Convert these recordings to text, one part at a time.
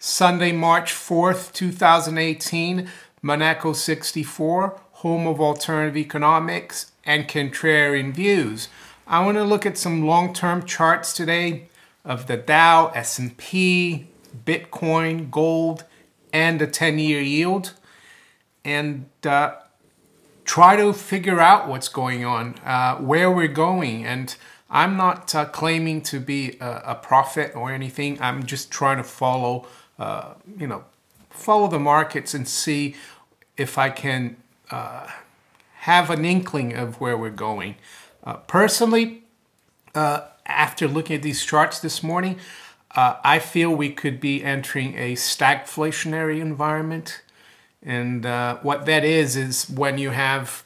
Sunday, March 4th, 2018, Monaco 64, home of alternative economics and contrarian views. I want to look at some long-term charts today of the Dow, S&P, Bitcoin, gold, and the 10-year yield, and try to figure out what's going on, where we're going. And I'm not claiming to be a prophet or anything. I'm just trying to follow, follow the markets and see if I can have an inkling of where we're going. Personally, after looking at these charts this morning, I feel we could be entering a stagflationary environment. And what that is when you have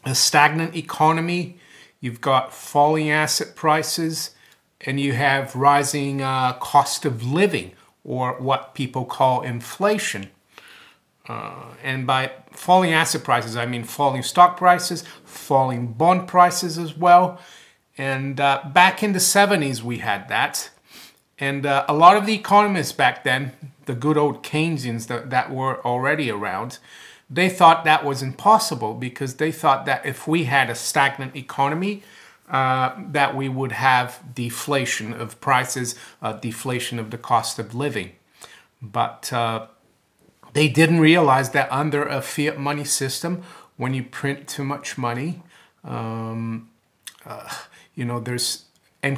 a stagnant economy, you've got falling asset prices, and you have rising cost of living, or what people call inflation. And by falling asset prices, I mean falling stock prices, falling bond prices as well. And back in the 70s, we had that. And a lot of the economists back then, the good old Keynesians that were already around, they thought that was impossible, because they thought that if we had a stagnant economy, that we would have deflation of prices, deflation of the cost of living. But they didn't realize that under a fiat money system, when you print too much money, and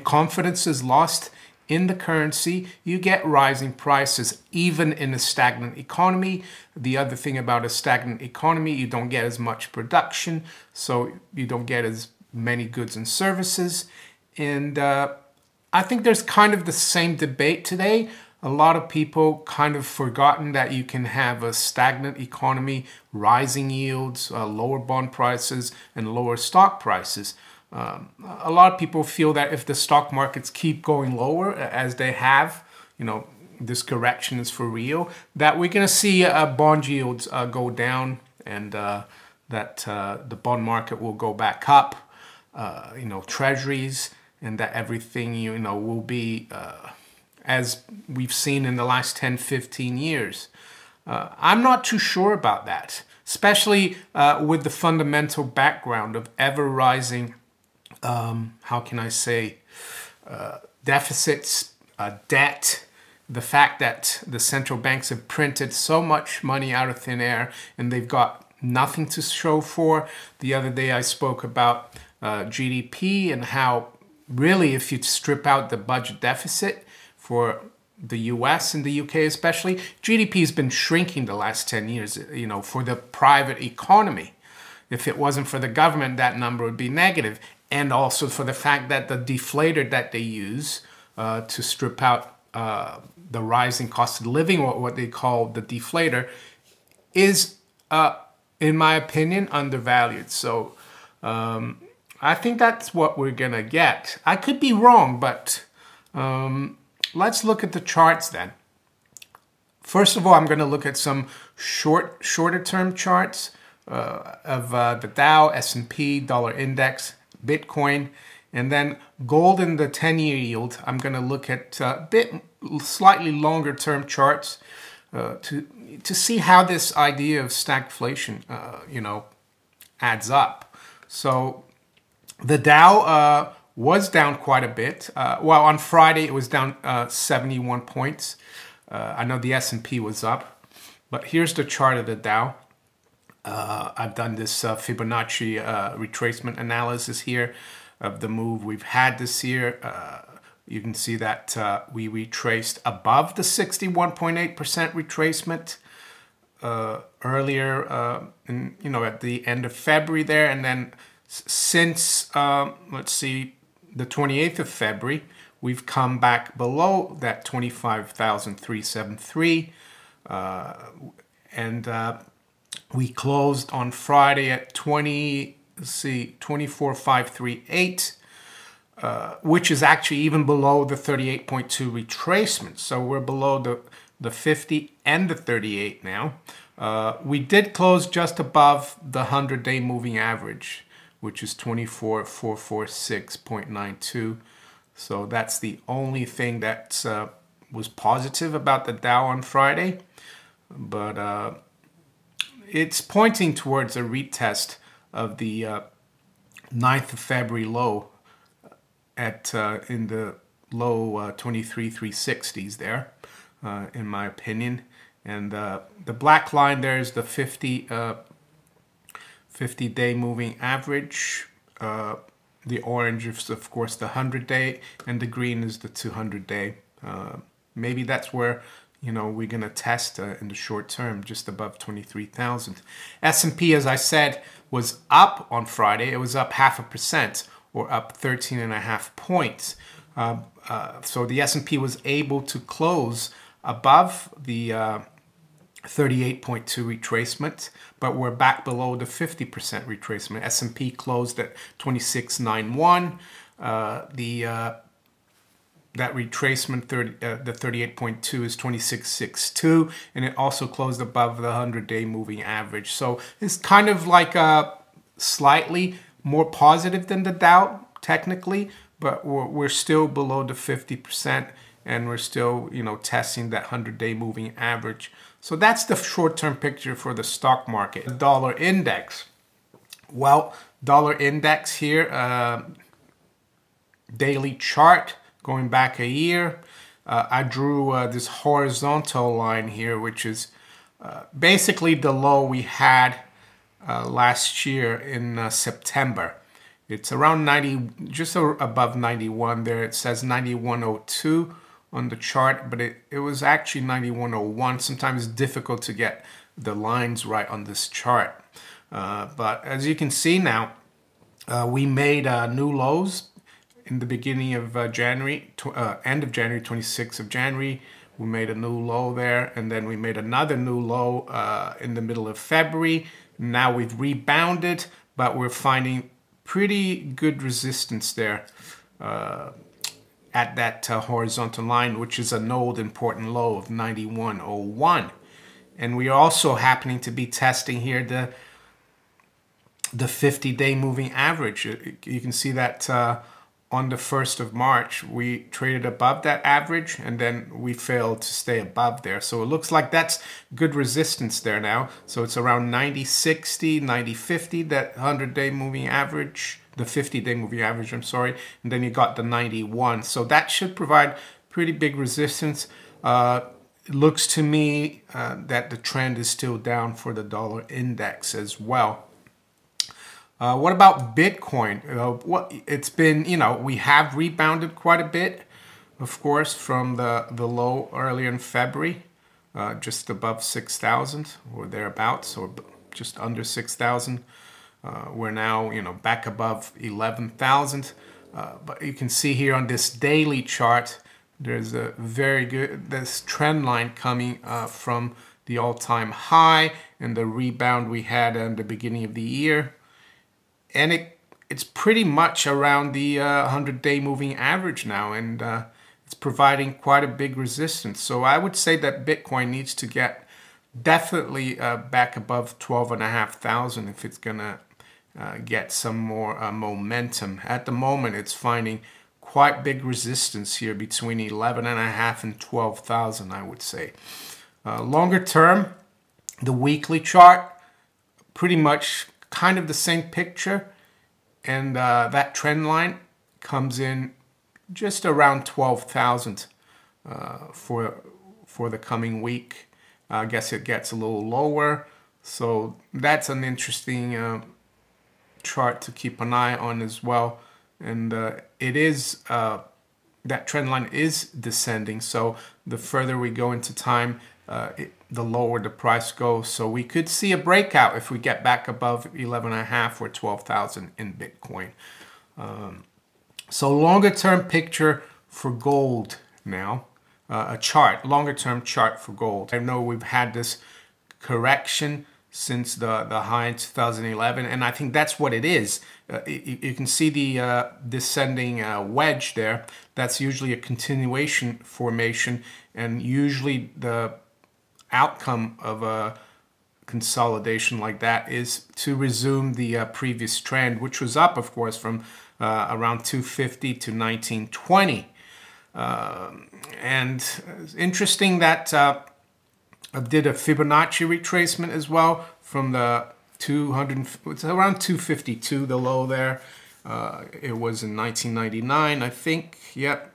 confidence is lost in the currency, you get rising prices even in a stagnant economy. The other thing about a stagnant economy, you don't get as much production, so you don't get as many goods and services. And I think there's kind of the same debate today. A lot of people kind of forgotten that you can have a stagnant economy, rising yields, lower bond prices, and lower stock prices. A lot of people feel that if the stock markets keep going lower, as they have, this correction is for real, that we're going to see bond yields go down, and that the bond market will go back up, treasuries, and that everything, will be as we've seen in the last 10, 15 years. I'm not too sure about that, especially with the fundamental background of ever-rising deficits, debt, the fact that the central banks have printed so much money out of thin air and they've got nothing to show for. The other day I spoke about GDP and how really, if you strip out the budget deficit for the US and the UK especially, GDP has been shrinking the last 10 years, for the private economy. If it wasn't for the government, that number would be negative. And also for the fact that the deflator that they use to strip out the rising cost of living, or what they call the deflator, is, in my opinion, undervalued. So I think that's what we're going to get. I could be wrong, but let's look at the charts then. First of all, I'm going to look at some shorter term charts of the Dow, S&P, dollar index, Bitcoin, and then gold and the 10-year yield. I'm going to look at slightly longer term charts to see how this idea of stagflation, adds up. So the Dow was down quite a bit. Well, on Friday it was down 71 points. I know the S&P was up, but here's the chart of the Dow. I've done this Fibonacci retracement analysis here of the move we've had this year. You can see that we retraced above the 61.8% retracement earlier, at the end of February there, and then since let's see, the 28th of February, we've come back below that 25,373, and we closed on Friday at 24,538, which is actually even below the 38.2 retracement. So we're below the 50 and the 38 now. We did close just above the 100-day moving average, which is 24,446.92. So that's the only thing that's was positive about the Dow on Friday, but it's pointing towards a retest of the 9th of February low at in the low 23,360s there, in my opinion. And the black line there is the 50-day moving average. The orange is, of course, the 100-day, and the green is the 200-day. Maybe that's where, you know, we're going to test in the short term, just above 23,000. S&P, as I said, was up on Friday. It was up 0.5%, or up 13.5 points. So the S&P was able to close above the 38.2 retracement, but we're back below the 50% retracement. S&P closed at 2691. That retracement, the 38.2 is 2662, and it also closed above the 100-day moving average. So it's kind of like a slightly more positive than the Dow, technically, but we're still below the 50%, and we're still, you know, testing that 100-day moving average. So that's the short-term picture for the stock market. The dollar index. Well, dollar index here, daily chart going back a year. I drew this horizontal line here, which is basically the low we had last year in September. It's around 90, just above 91 there. It says 91.02 on the chart, but it was actually 91.01. Sometimes it's difficult to get the lines right on this chart. But as you can see now, we made new lows in the beginning of January, end of January, 26th of January. We made a new low there, and then we made another new low in the middle of February. Now we've rebounded, but we're finding pretty good resistance there at that horizontal line, which is an old important low of 91.01. And we are also happening to be testing here the 50-day moving average. You can see that on the 1st of March, we traded above that average, and then we failed to stay above there. So it looks like that's good resistance there now. So it's around 90.60, 90.50, that 100-day moving average, the 50-day moving average, I'm sorry. And then you got the 91. So that should provide pretty big resistance. It looks to me that the trend is still down for the dollar index as well. What about Bitcoin? It's been, you know, we have rebounded quite a bit, of course, from the low earlier in February, just above 6,000 or thereabouts, or just under 6,000. We're now, you know, back above 11,000. But you can see here on this daily chart, there's a very good, this trend line coming from the all-time high and the rebound we had in the beginning of the year. And it's pretty much around the 100-day moving average now, and it's providing quite a big resistance. So I would say that Bitcoin needs to get definitely back above 12,500 if it's gonna get some more momentum. At the moment, it's finding quite big resistance here between 11,500 and 12,000, I would say. Longer term, the weekly chart, pretty much kind of the same picture, and that trend line comes in just around 12,000 for the coming week. I guess it gets a little lower, so that's an interesting chart to keep an eye on as well. And it is that trend line is descending, so the further we go into time, the lower the price goes. So we could see a breakout if we get back above 11.5 or 12,000 in Bitcoin. So longer term picture for gold now, a chart, longer term chart for gold. I know we've had this correction since the high in 2011, and I think that's what it is. You can see the descending wedge there. That's usually a continuation formation, and usually the outcome of a consolidation like that is to resume the previous trend, which was up, of course, from around 250 to 1920. And it's interesting that I did a Fibonacci retracement as well from the 200, it's around 252, the low there. It was in 1999, I think, yep.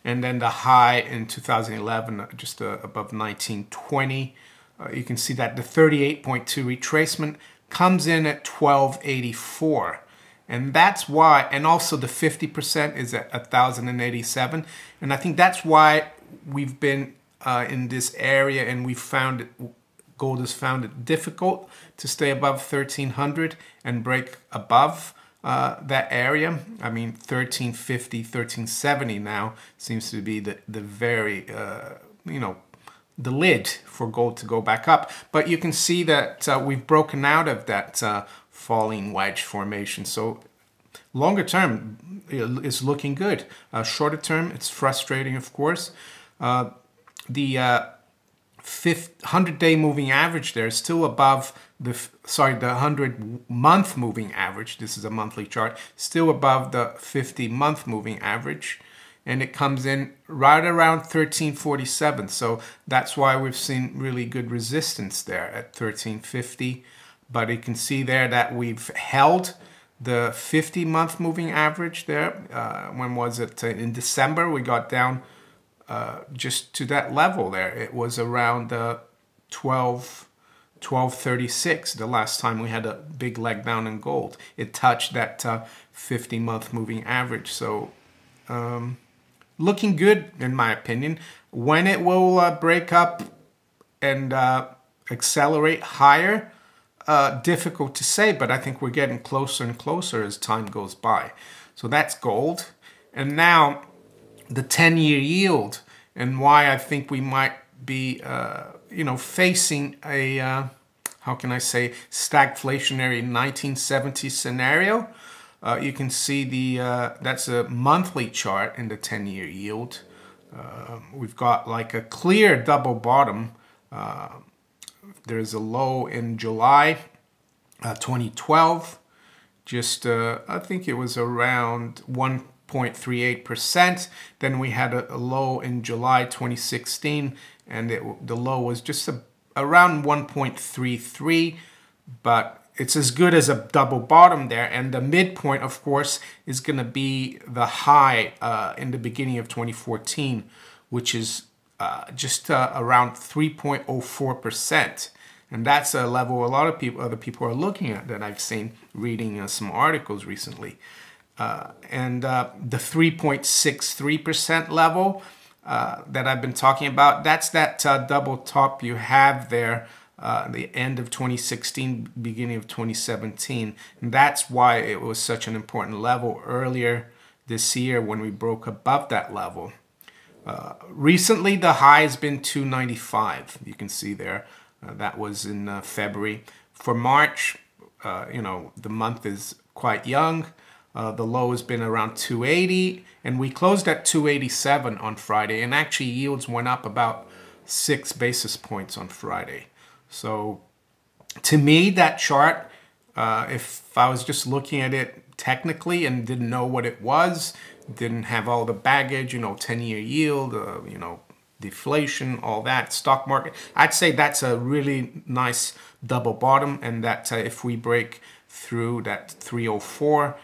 And then the high in 2011, just above 1920. You can see that the 38.2 retracement comes in at 1284. And that's why, and also the 50% is at 1087. And I think that's why we've been in this area, and we found it, gold has found it difficult to stay above 1300 and break above that area. I mean, 1350, 1370 now seems to be the very, you know, the lid for gold to go back up. But you can see that we've broken out of that falling wedge formation. So longer term is looking good. Shorter term, it's frustrating, of course. The 100-day moving average there is still above the 100-month moving average. This is a monthly chart, still above the 50-month moving average, and it comes in right around 1347. So that's why we've seen really good resistance there at 1350. But you can see there that we've held the 50-month moving average there. When was it? In December, we got down just to that level there. It was around 1236 the last time we had a big leg down in gold. It touched that 50-month moving average. So looking good in my opinion. When it will break up and accelerate higher, difficult to say, but I think we're getting closer and closer as time goes by. So that's gold. And now the 10-year yield, and why I think we might be, you know, facing a, how can I say, stagflationary 1970 scenario. You can see the that's a monthly chart in the 10-year yield. We've got like a clear double bottom. There's a low in July 2012. Just I think it was around 1.38%. Then we had a low in July 2016, and the low was just around 1.33, but it's as good as a double bottom there. And the midpoint, of course, is going to be the high in the beginning of 2014, which is just around 3.04%. And that's a level a lot of other people are looking at, that I've seen reading some articles recently. And the 3.63% level that I've been talking about, that's that double top you have there, the end of 2016, beginning of 2017. And that's why it was such an important level earlier this year when we broke above that level. Recently, the high has been 295. You can see there. That was in February. For March, you know, the month is quite young. The low has been around 280, and we closed at 287 on Friday, and actually yields went up about 6 basis points on Friday. So to me, that chart, if I was just looking at it technically and didn't know what it was, didn't have all the baggage, you know, 10-year yield, you know, deflation, all that, stock market, I'd say that's a really nice double bottom, and that if we break through that 304,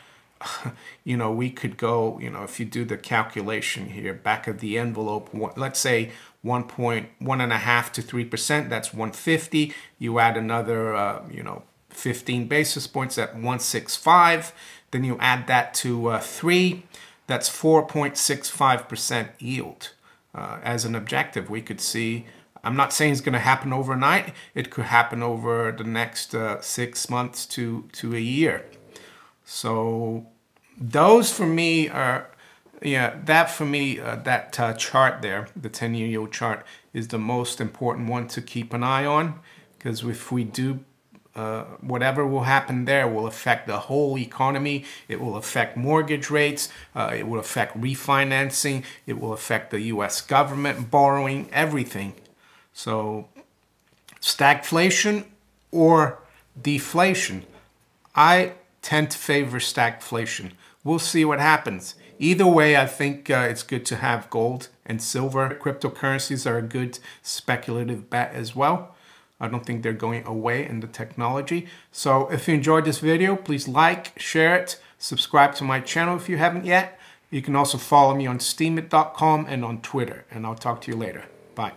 you know, we could go, you know, if you do the calculation here, back of the envelope, let's say 1.5 to 3%, that's 150. You add another, you know, 15 basis points at 165. Then you add that to 3, that's 4.65% yield. As an objective, we could see, I'm not saying it's going to happen overnight. It could happen over the next 6 months to a year. So those for me are, yeah, that for me, that chart there, the 10-year yield chart, is the most important one to keep an eye on, because if we do, whatever will happen there will affect the whole economy. It will affect mortgage rates. It will affect refinancing. It will affect the U.S. government borrowing, everything. So stagflation or deflation? I tend to favor stagflation. we'll see what happens. Either way, I think it's good to have gold and silver. Cryptocurrencies are a good speculative bet as well. I don't think they're going away in the technology. So if you enjoyed this video, please like, share it, subscribe to my channel if you haven't yet. You can also follow me on steemit.com and on Twitter, and I'll talk to you later. Bye.